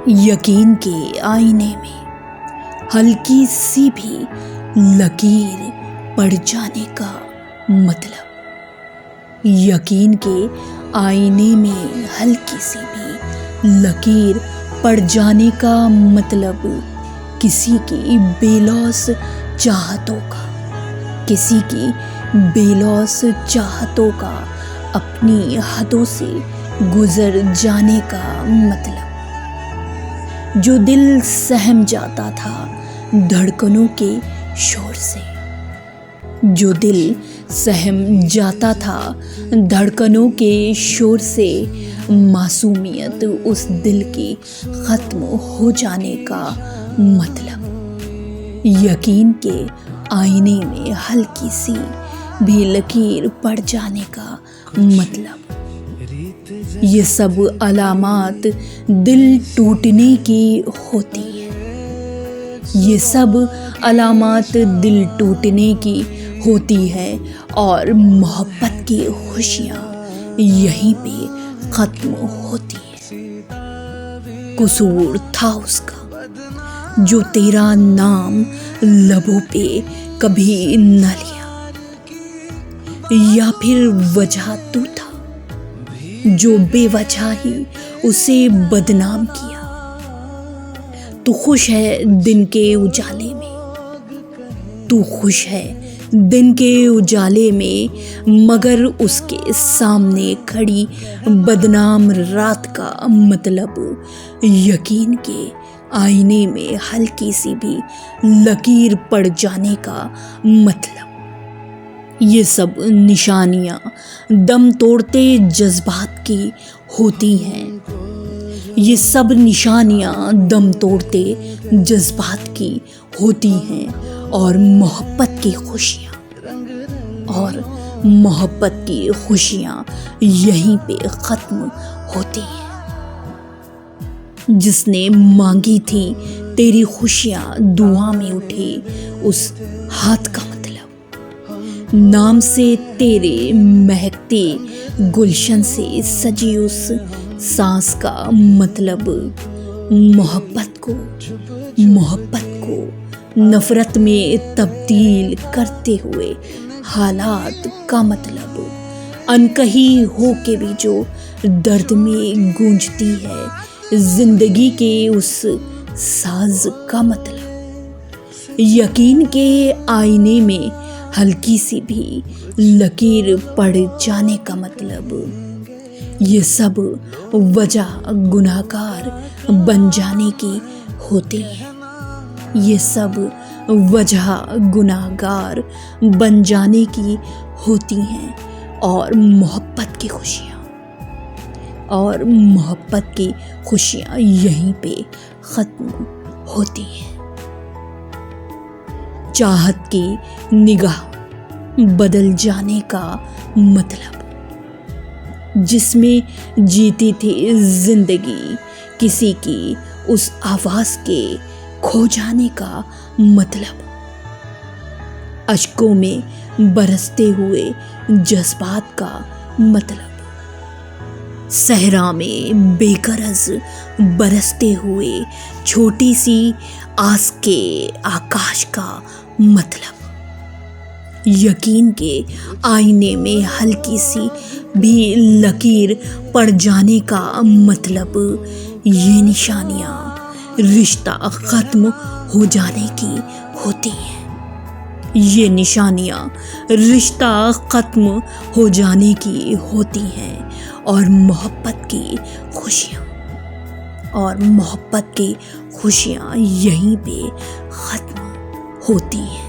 यकीन के आईने में हल्की सी भी लकीर पड़ जाने का मतलब। यकीन के आईने में हल्की सी भी लकीर पड़ जाने का मतलब किसी की बेलौस चाहतों का, किसी की बेलौस चाहतों का अपनी हदों से गुजर जाने का मतलब। जो दिल सहम जाता था धड़कनों के शोर से, जो दिल सहम जाता था धड़कनों के शोर से, मासूमियत उस दिल की ख़त्म हो जाने का मतलब। यकीन के आईने में हल्की सी भी लकीर पड़ जाने का मतलब। ये सब अलामात दिल टूटने की होती है, ये सब अलामात दिल टूटने की होती है और मोहब्बत की खुशियाँ यहीं पे ख़त्म होती है। कसूर था उसका जो तेरा नाम लबों पे कभी न लिया, या फिर वजह तू था जो बेवजह ही उसे बदनाम किया। तू खुश है दिन के उजाले में, तू खुश है दिन के उजाले में, मगर उसके सामने खड़ी बदनाम रात का मतलब। यकीन के आईने में हल्की सी भी लकीर पड़ जाने का मतलब। ये सब निशानियाँ दम तोड़ते जज्बात की होती हैं, ये सब निशानियाँ दम तोड़ते जज्बात की होती हैं और मोहब्बत की खुशियाँ, और मोहब्बत की खुशियाँ यहीं पे ख़त्म होती हैं। जिसने मांगी थी तेरी खुशियाँ दुआ में उठे उस हाथ का मतलब। नाम से तेरे महकते गुलशन से सजी उस सांस का मतलब। मोहब्बत को नफ़रत में तब्दील करते हुए हालात का मतलब। अनकही हो के भी जो दर्द में गूंजती है ज़िंदगी के उस साज का मतलब। यकीन के आईने में हल्की सी भी लकीर पड़ जाने का मतलब। ये सब वजह गुनाहगार बन जाने की होती है, ये सब वजह गुनाहगार बन जाने की होती हैं और मोहब्बत की खुशियाँ, और मोहब्बत की खुशियाँ यहीं पे ख़त्म होती हैं। चाहत की निगाह बदल जाने का मतलब। जिसमें जीती थी जिंदगी किसी की उस आवाज़ के खो जाने का मतलब। अश्कों में बरसते हुए जज्बात का मतलब। सहरा में बेगरज बरसते हुए छोटी सी आस के आकाश का मतलब। यकीन के आईने में हल्की सी भी लकीर पड़ जाने का मतलब। ये निशानियाँ रिश्ता ख़त्म हो जाने की होती हैं, ये निशानियाँ रिश्ता ख़त्म हो जाने की होती हैं और मोहब्बत की खुशियाँ, और मोहब्बत की खुशियाँ यहीं पे ख़त्म होती हैं।